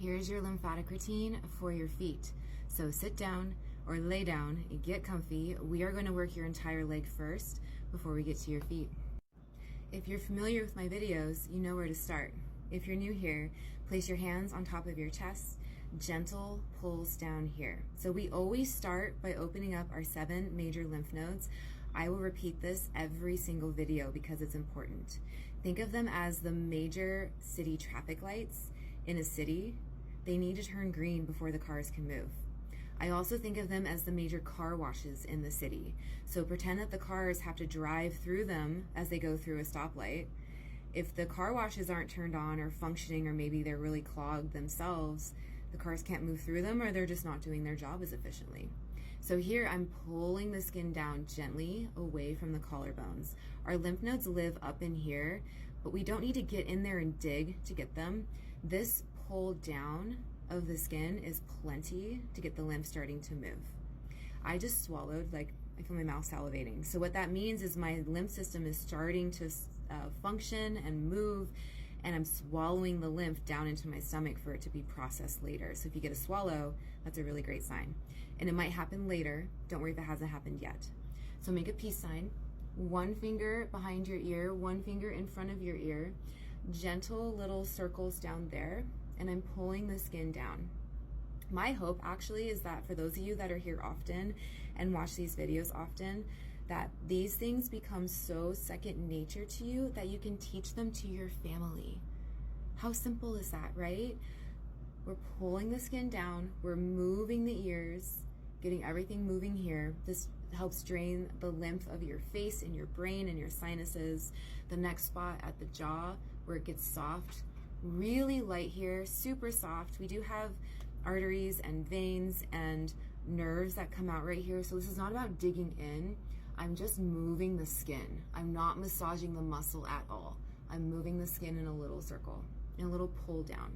Here's your lymphatic routine for your feet. So sit down or lay down, get comfy. We are going to work your entire leg first before we get to your feet. If you're familiar with my videos, you know where to start. If you're new here, place your hands on top of your chest, gentle pulls down here. So we always start by opening up our 7 major lymph nodes. I will repeat this every single video because it's important. Think of them as the major city traffic lights in a city. They need to turn green before the cars can move. I also think of them as the major car washes in the city. So pretend that the cars have to drive through them as they go through a stoplight. If the car washes aren't turned on or functioning, or maybe they're really clogged themselves, the cars can't move through them, or they're just not doing their job as efficiently. So here I'm pulling the skin down gently away from the collarbones. Our lymph nodes live up in here, but we don't need to get in there and dig to get them. This pull down of the skin is plenty to get the lymph starting to move. I just swallowed, like I feel my mouth salivating. So what that means is my lymph system is starting to function and move, and I'm swallowing the lymph down into my stomach for it to be processed later. So if you get a swallow, that's a really great sign. And it might happen later. Don't worry if it hasn't happened yet. So make a peace sign. 1 finger behind your ear, 1 finger in front of your ear, gentle little circles down there, and I'm pulling the skin down. My hope actually is that for those of you that are here often and watch these videos often, that these things become so second nature to you that you can teach them to your family. How simple is that, right? We're pulling the skin down, we're moving the ears, getting everything moving here. This helps drain the lymph of your face and your brain and your sinuses. The next spot at the jaw where it gets soft, really light here, super soft. We do have arteries and veins and nerves that come out right here. So this is not about digging in. I'm just moving the skin. I'm not massaging the muscle at all. I'm moving the skin in a little circle, in a little pull down.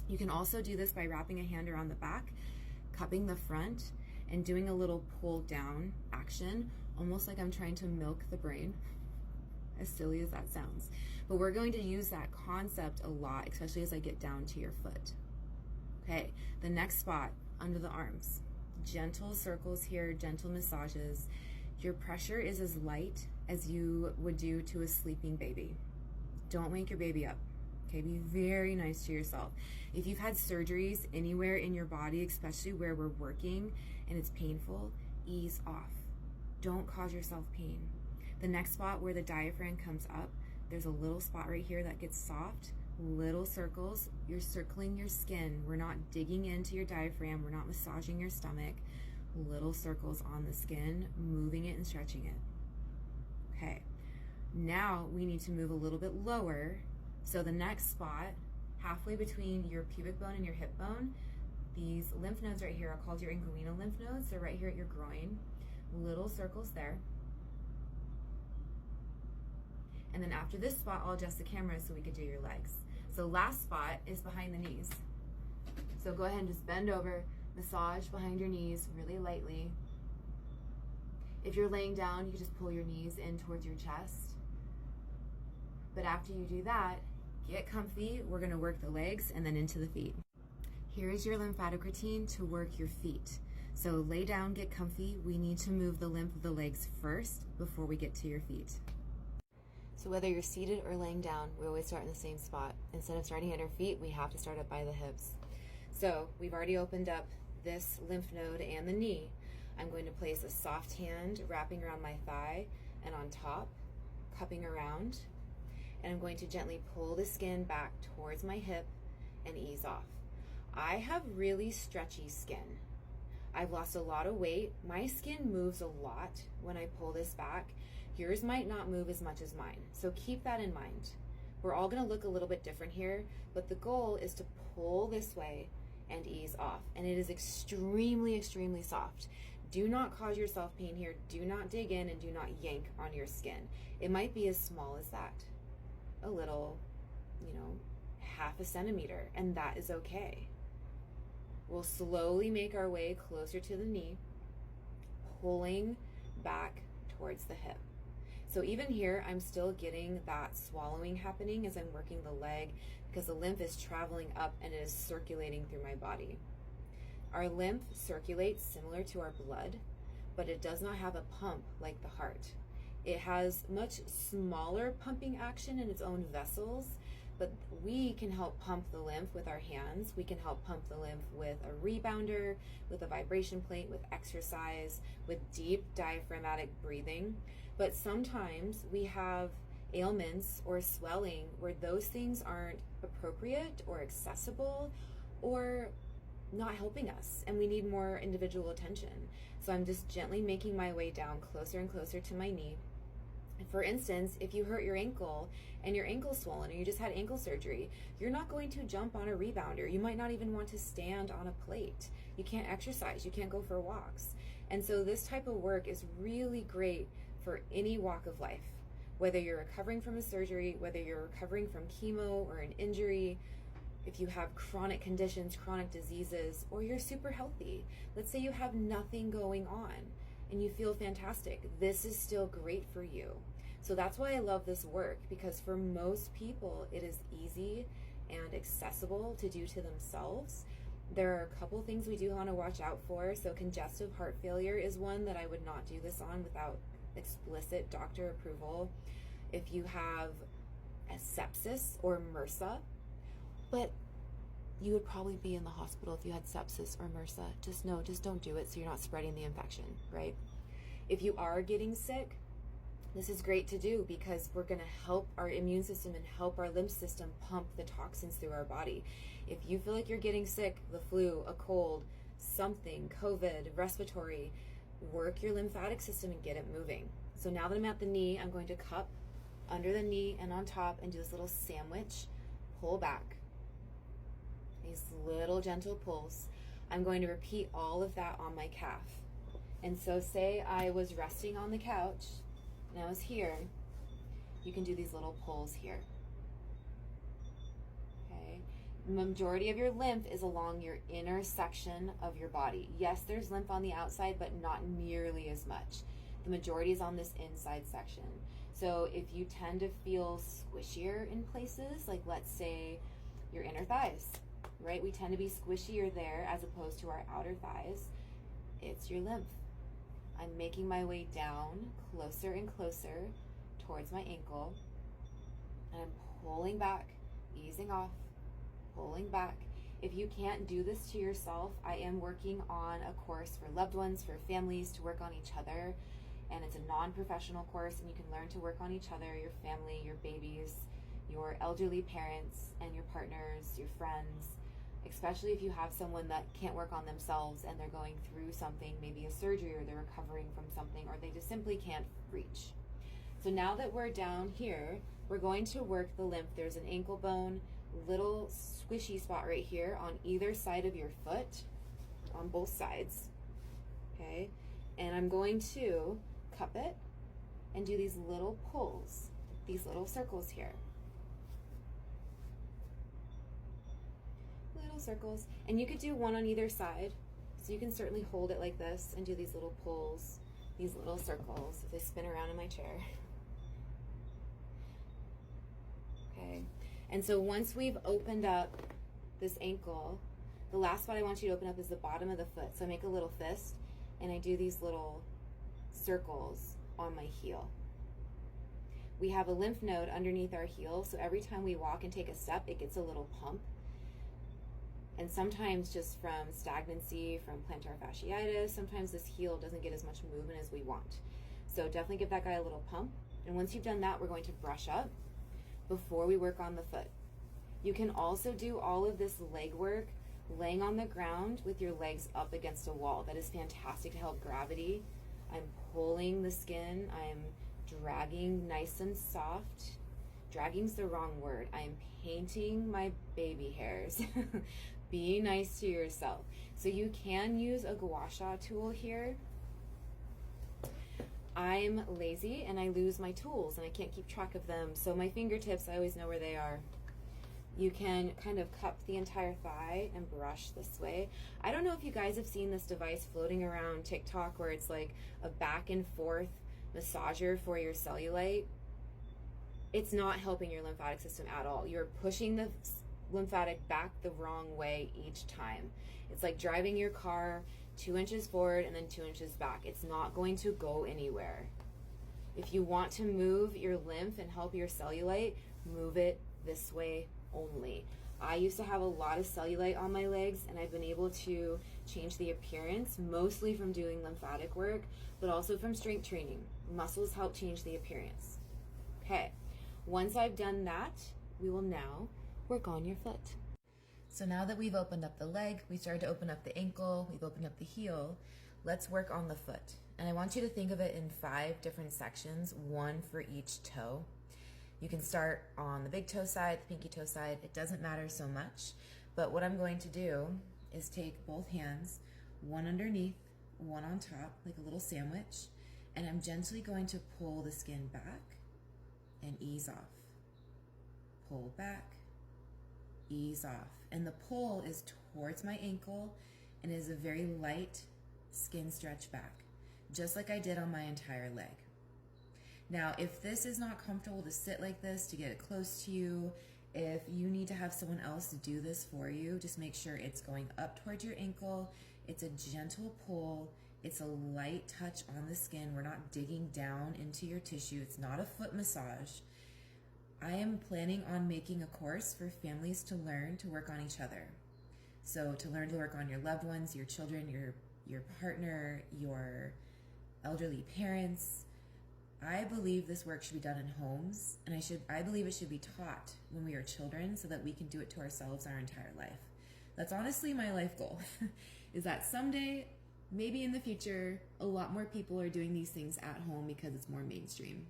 You can also do this by wrapping a hand around the back, cupping the front, and doing a little pull down action, almost like I'm trying to milk the brain, as silly as that sounds. But we're going to use that concept a lot, especially as I get down to your foot. Okay, the next spot, under the arms. Gentle circles here, gentle massages. Your pressure is as light as you would do to a sleeping baby. Don't wake your baby up. Okay, be very nice to yourself. If you've had surgeries anywhere in your body, especially where we're working and it's painful, ease off. Don't cause yourself pain. The next spot where the diaphragm comes up, there's a little spot right here that gets soft. Little circles, you're circling your skin. We're not digging into your diaphragm. We're not massaging your stomach. Little circles on the skin, moving it and stretching it. Okay, now we need to move a little bit lower. So the next spot, halfway between your pubic bone and your hip bone, these lymph nodes right here are called your inguinal lymph nodes. They're right here at your groin. Little circles there. And then after this spot, I'll adjust the camera so we could do your legs. So last spot is behind the knees. So go ahead and just bend over, massage behind your knees really lightly. If you're laying down, you can just pull your knees in towards your chest. But after you do that, get comfy. We're gonna work the legs and then into the feet. Here is your lymphatic routine to work your feet. So lay down, get comfy. We need to move the lymph of the legs first before we get to your feet. So whether you're seated or laying down, we always start in the same spot. Instead of starting at our feet, we have to start up by the hips. So we've already opened up this lymph node and the knee. I'm going to place a soft hand wrapping around my thigh and on top, cupping around, and I'm going to gently pull the skin back towards my hip and ease off. I have really stretchy skin. I've lost a lot of weight. My skin moves a lot when I pull this back. Yours might not move as much as mine, so keep that in mind. We're all gonna look a little bit different here, but the goal is to pull this way and ease off. And it is extremely, extremely soft. Do not cause yourself pain here. Do not dig in and do not yank on your skin. It might be as small as that. A little, half a centimeter, and that is okay. We'll slowly make our way closer to the knee, pulling back towards the hip. So even here, I'm still getting that swallowing happening as I'm working the leg because the lymph is traveling up and it is circulating through my body. Our lymph circulates similar to our blood, but it does not have a pump like the heart. It has much smaller pumping action in its own vessels, but we can help pump the lymph with our hands. We can help pump the lymph with a rebounder, with a vibration plate, with exercise, with deep diaphragmatic breathing. But sometimes we have ailments or swelling where those things aren't appropriate or accessible or not helping us, and we need more individual attention. So I'm just gently making my way down closer and closer to my knee. For instance, if you hurt your ankle and your ankle's swollen or you just had ankle surgery, you're not going to jump on a rebounder. You might not even want to stand on a plate. You can't exercise. You can't go for walks. And so this type of work is really great for any walk of life, whether you're recovering from a surgery, whether you're recovering from chemo or an injury, if you have chronic conditions, chronic diseases, or you're super healthy. Let's say you have nothing going on and you feel fantastic. This is still great for you. So that's why I love this work, because for most people, it is easy and accessible to do to themselves. There are a couple things we do want to watch out for. So congestive heart failure is one that I would not do this on without explicit doctor approval. If you have a sepsis or MRSA, but you would probably be in the hospital if you had sepsis or MRSA. Just don't do it so you're not spreading the infection, right? If you are getting sick, this is great to do because we're going to help our immune system and help our lymph system pump the toxins through our body. If you feel like you're getting sick, the flu, a cold, something, COVID, respiratory, work your lymphatic system and get it moving. So now that I'm at the knee, I'm going to cup under the knee and on top and do this little sandwich, pull back. These little gentle pulls. I'm going to repeat all of that on my calf. And so say I was resting on the couch and I was here, you can do these little pulls here. Okay. The majority of your lymph is along your inner section of your body. Yes, there's lymph on the outside, but not nearly as much. The majority is on this inside section. So if you tend to feel squishier in places, like let's say your inner thighs, right? We tend to be squishier there as opposed to our outer thighs. It's your lymph. I'm making my way down closer and closer towards my ankle, and I'm pulling back, easing off, pulling back. If you can't do this to yourself, I am working on a course for loved ones, for families to work on each other, and it's a non-professional course, and you can learn to work on each other, your family, your babies, your elderly parents, and your partners, your friends, especially if you have someone that can't work on themselves and they're going through something, maybe a surgery, or they're recovering from something, or they just simply can't reach. So now that we're down here, we're going to work the lymph. There's an ankle bone, little squishy spot right here on either side of your foot, on both sides, okay? And I'm going to cup it and do these little pulls, these little circles here. Circles, and you could do one on either side, so you can certainly hold it like this and do these little pulls, these little circles as I spin around in my chair. Okay, and so once we've opened up this ankle, the last spot I want you to open up is the bottom of the foot. So I make a little fist and I do these little circles on my heel. We have a lymph node underneath our heel, so every time we walk and take a step, it gets a little pump. And sometimes just from stagnancy, from plantar fasciitis, sometimes this heel doesn't get as much movement as we want. So definitely give that guy a little pump. And once you've done that, we're going to brush up before we work on the foot. You can also do all of this leg work laying on the ground with your legs up against a wall. That is fantastic to help gravity. I'm pulling the skin. I'm dragging nice and soft. Dragging's the wrong word. I'm painting my baby hairs. Be nice to yourself. So you can use a gua sha tool here. I'm lazy and I lose my tools and I can't keep track of them. So my fingertips, I always know where they are. You can kind of cup the entire thigh and brush this way. I don't know if you guys have seen this device floating around TikTok where it's like a back and forth massager for your cellulite. It's not helping your lymphatic system at all. You're pushing the lymphatic back the wrong way each time. It's like driving your car 2 inches forward and then 2 inches back. It's not going to go anywhere. If you want to move your lymph and help your cellulite, move it this way only. I used to have a lot of cellulite on my legs, and I've been able to change the appearance, mostly from doing lymphatic work, but also from strength training. Muscles help change the appearance. Okay, once I've done that, we will now work on your foot. So now that we've opened up the leg, we started to open up the ankle, we've opened up the heel, let's work on the foot. And I want you to think of it in 5 different sections, 1 for each toe. You can start on the big toe side, the pinky toe side, it doesn't matter so much. But what I'm going to do is take both hands, one underneath, one on top, like a little sandwich, and I'm gently going to pull the skin back and ease off. Pull back, ease off. And the pull is towards my ankle and is a very light skin stretch back, just like I did on my entire leg. Now, if this is not comfortable to sit like this, to get it close to you, if you need to have someone else do this for you, just make sure it's going up towards your ankle. It's a gentle pull. It's a light touch on the skin. We're not digging down into your tissue. It's not a foot massage. I am planning on making a course for families to learn to work on each other. So to learn to work on your loved ones, your children, your partner, your elderly parents. I believe this work should be done in homes, and I believe it should be taught when we are children so that we can do it to ourselves our entire life. That's honestly my life goal, is that someday, maybe in the future, a lot more people are doing these things at home because it's more mainstream.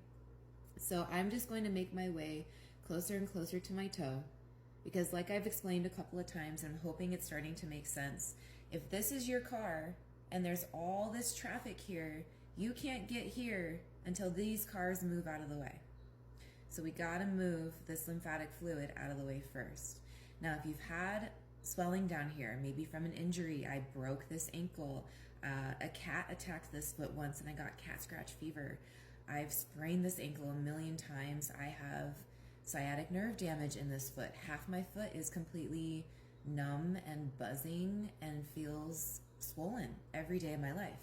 So I'm just going to make my way closer and closer to my toe, because like I've explained a couple of times, I'm hoping it's starting to make sense. If this is your car and there's all this traffic here, you can't get here until these cars move out of the way. So we gotta move this lymphatic fluid out of the way first. Now, if you've had swelling down here, maybe from an injury, I broke this ankle, a cat attacked this foot once and I got cat scratch fever. I've sprained this ankle a million times. I have sciatic nerve damage in this foot. Half my foot is completely numb and buzzing and feels swollen every day of my life.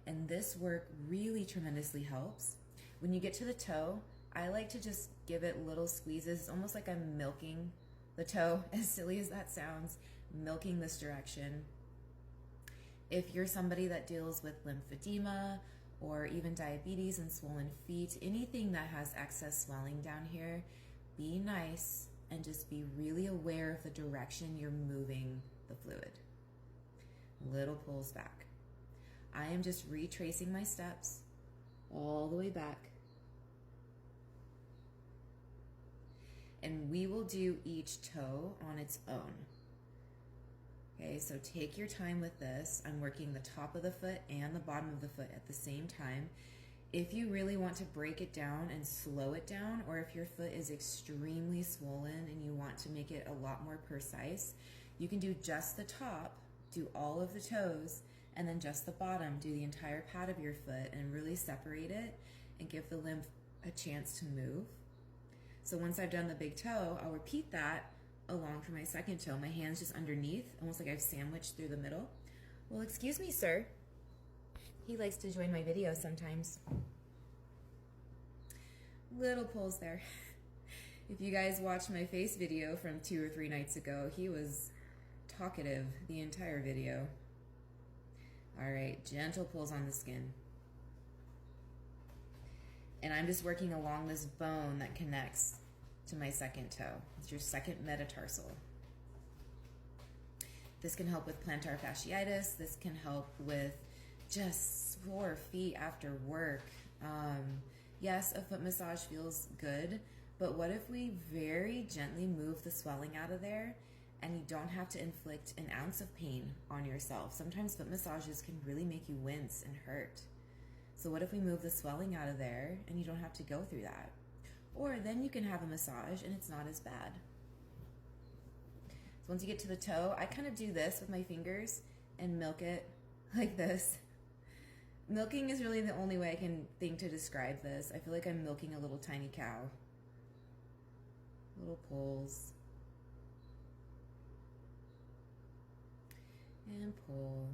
And this work really tremendously helps. When you get to the toe, I like to just give it little squeezes. It's almost like I'm milking the toe, as silly as that sounds, milking this direction. If you're somebody that deals with lymphedema or even diabetes and swollen feet, anything that has excess swelling down here, be nice and just be really aware of the direction you're moving the fluid. Little pulls back. I am just retracing my steps all the way back. And we will do each toe on its own. Okay, so take your time with this. I'm working the top of the foot and the bottom of the foot at the same time. If you really want to break it down and slow it down, or if your foot is extremely swollen and you want to make it a lot more precise, you can do just the top, do all of the toes, and then just the bottom, do the entire pad of your foot and really separate it and give the lymph a chance to move. So once I've done the big toe, I'll repeat that along for my second toe. My hand's just underneath, almost like I've sandwiched through the middle. Well, excuse me, sir. He likes to join my videos sometimes. Little pulls there. If you guys watched my face video from 2 or 3 nights ago, he was talkative the entire video. All right, gentle pulls on the skin. And I'm just working along this bone that connects to my second toe. It's your second metatarsal. This can help with plantar fasciitis. This can help with just sore feet after work. Yes, a foot massage feels good, but what if we very gently move the swelling out of there and you don't have to inflict an ounce of pain on yourself? Sometimes foot massages can really make you wince and hurt. So what if we move the swelling out of there and you don't have to go through that? Or then you can have a massage and it's not as bad. So once you get to the toe, I kind of do this with my fingers and milk it like this. Milking is really the only way I can think to describe this. I feel like I'm milking a little tiny cow. Little pulls. and pull.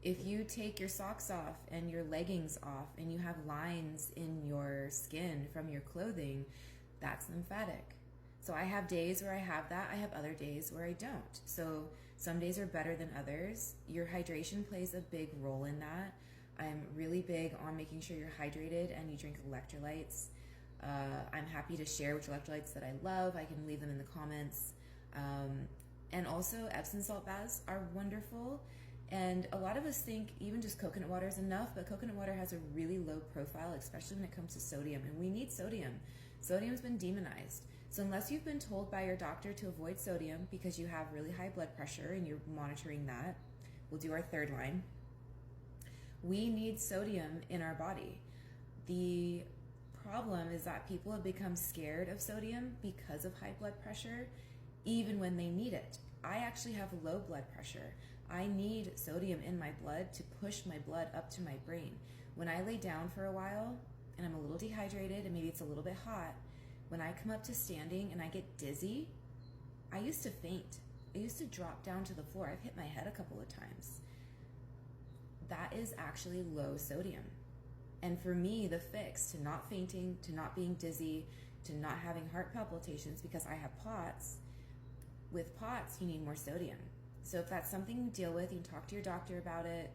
If you take your socks off and your leggings off and you have lines in your skin from your clothing, that's lymphatic. So I have days where I have that. I have other days where I don't. So some days are better than others. Your hydration plays a big role in that. I'm really big on making sure you're hydrated and you drink electrolytes. I'm happy to share which electrolytes that I love. I can leave them in the comments. And also Epsom salt baths are wonderful. And a lot of us think even just coconut water is enough, but coconut water has a really low profile, especially when it comes to sodium. And we need sodium. Sodium's been demonized. So unless you've been told by your doctor to avoid sodium because you have really high blood pressure and you're monitoring that, we'll do our third line. We need sodium in our body. The problem is that people have become scared of sodium because of high blood pressure, even when they need it. I actually have low blood pressure. I need sodium in my blood to push my blood up to my brain. When I lay down for a while and I'm a little dehydrated and maybe it's a little bit hot, when I come up to standing and I get dizzy, I used to faint. I used to drop down to the floor. I've hit my head a couple of times. That is actually low sodium. And for me, the fix to not fainting, to not being dizzy, to not having heart palpitations because I have POTS, with POTS, you need more sodium. So if that's something you deal with, you can talk to your doctor about it,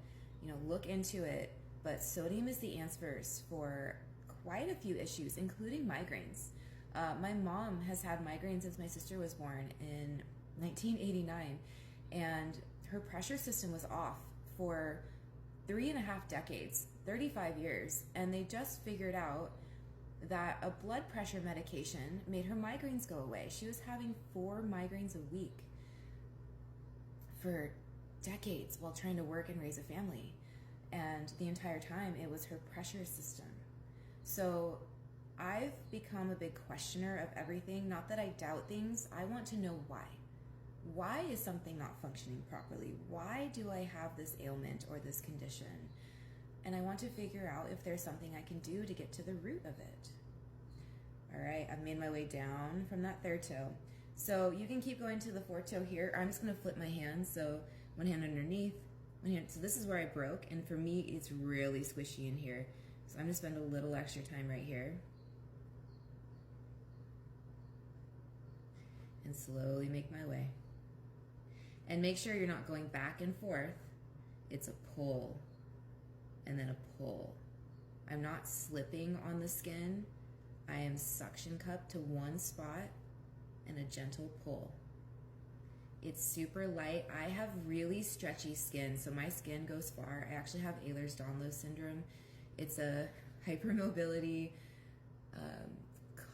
look into it. But sodium is the answers for quite a few issues, including migraines. My mom has had migraines since my sister was born in 1989, and her pressure system was off for 3.5 decades, 35 years, and they just figured out that a blood pressure medication made her migraines go away. She was having 4 migraines a week for decades while trying to work and raise a family. And the entire time it was her pressure system. So I've become a big questioner of everything. Not that I doubt things. I want to know why. Why is something not functioning properly? Why do I have this ailment or this condition? And I want to figure out if there's something I can do to get to the root of it. All right, I've made my way down from that third toe. So you can keep going to the fourth toe here. I'm just gonna flip my hands. So one hand underneath, one hand. So this is where I broke, and for me, it's really squishy in here. So I'm gonna spend a little extra time right here. And slowly make my way. And make sure you're not going back and forth. It's a pull, and then a pull. I'm not slipping on the skin. I am suction cupped to one spot and a gentle pull. It's super light. I have really stretchy skin, so my skin goes far. I actually have Ehlers-Danlos syndrome. It's a hypermobility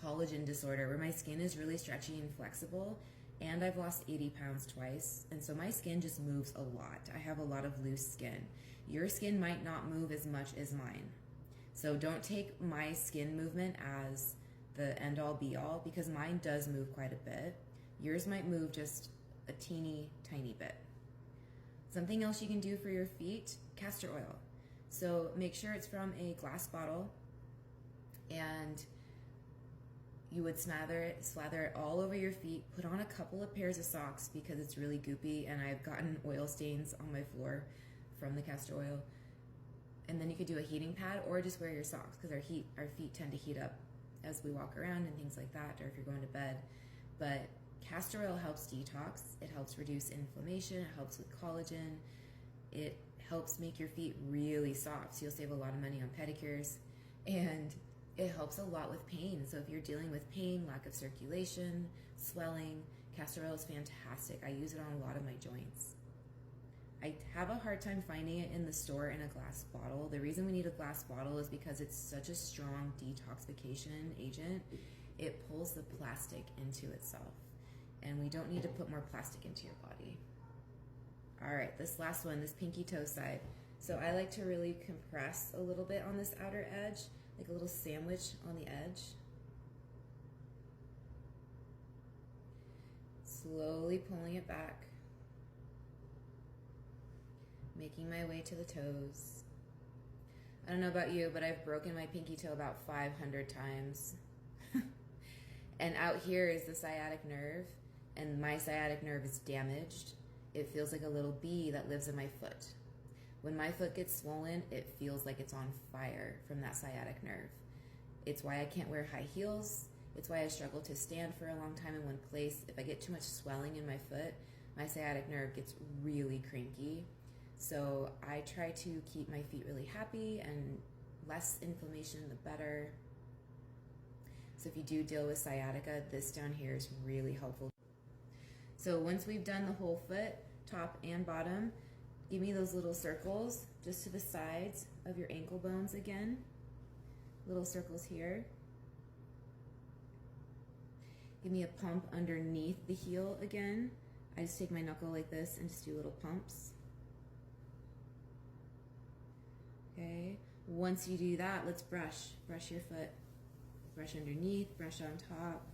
collagen disorder where my skin is really stretchy and flexible, and I've lost 80 pounds twice, and so my skin just moves a lot. I have a lot of loose skin. Your skin might not move as much as mine. So don't take my skin movement as the end-all be-all, because mine does move quite a bit. Yours might move just a teeny tiny bit. Something else you can do for your feet, castor oil. So make sure it's from a glass bottle, and you would slather it all over your feet. Put on a couple of pairs of socks because it's really goopy, and I've gotten oil stains on my floor from the castor oil. And then you could do a heating pad or just wear your socks, because our feet tend to heat up as we walk around and things like that, or if you're going to bed. But castor oil helps detox. It helps reduce inflammation. It helps with collagen. It helps make your feet really soft, so you'll save a lot of money on pedicures. And it helps a lot with pain. So if you're dealing with pain, lack of circulation, swelling, castor oil is fantastic. I use it on a lot of my joints. I have a hard time finding it in the store in a glass bottle. The reason we need a glass bottle is because it's such a strong detoxification agent. It pulls the plastic into itself, and we don't need to put more plastic into your body. All right, this last one, this pinky toe side. So I like to really compress a little bit on this outer edge, like a little sandwich on the edge. Slowly pulling it back. Making my way to the toes. I don't know about you, but I've broken my pinky toe about 500 times. And out here is the sciatic nerve, and my sciatic nerve is damaged. it feels like a little bee that lives in my foot. When my foot gets swollen, it feels like it's on fire from that sciatic nerve. It's why I can't wear high heels. It's why I struggle to stand for a long time in one place. If I get too much swelling in my foot, my sciatic nerve gets really cranky. So I try to keep my feet really happy, and less inflammation, the better. So if you do deal with sciatica, this down here is really helpful. So once we've done the whole foot, top and bottom, give me those little circles just to the sides of your ankle bones again. Little circles here. Give me a pump underneath the heel again. I just take my knuckle like this and just do little pumps. Okay, once you do that, let's brush. Brush your foot. Brush underneath, brush on top.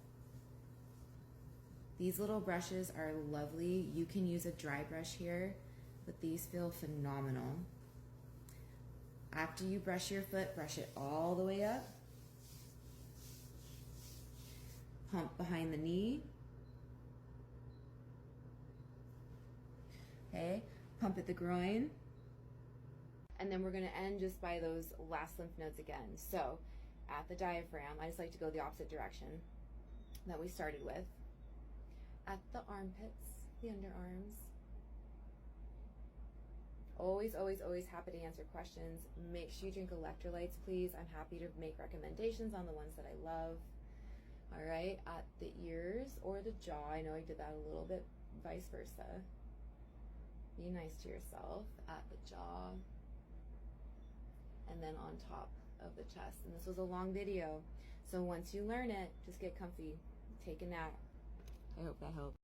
These little brushes are lovely. You can use a dry brush here, but these feel phenomenal. After you brush your foot, brush it all the way up. Pump behind the knee. Okay, pump at the groin. And then we're gonna end just by those last lymph nodes again. So at the diaphragm, I just like to go the opposite direction that we started with. At the armpits, the underarms. Always, always, always happy to answer questions. Make sure you drink electrolytes, please. I'm happy to make recommendations on the ones that I love. All right, at the ears or the jaw. I know I did that a little bit, vice versa. Be nice to yourself at the jaw. And then on top of the chest. And this was a long video, so once you learn it, just get comfy, take a nap. I hope that helped.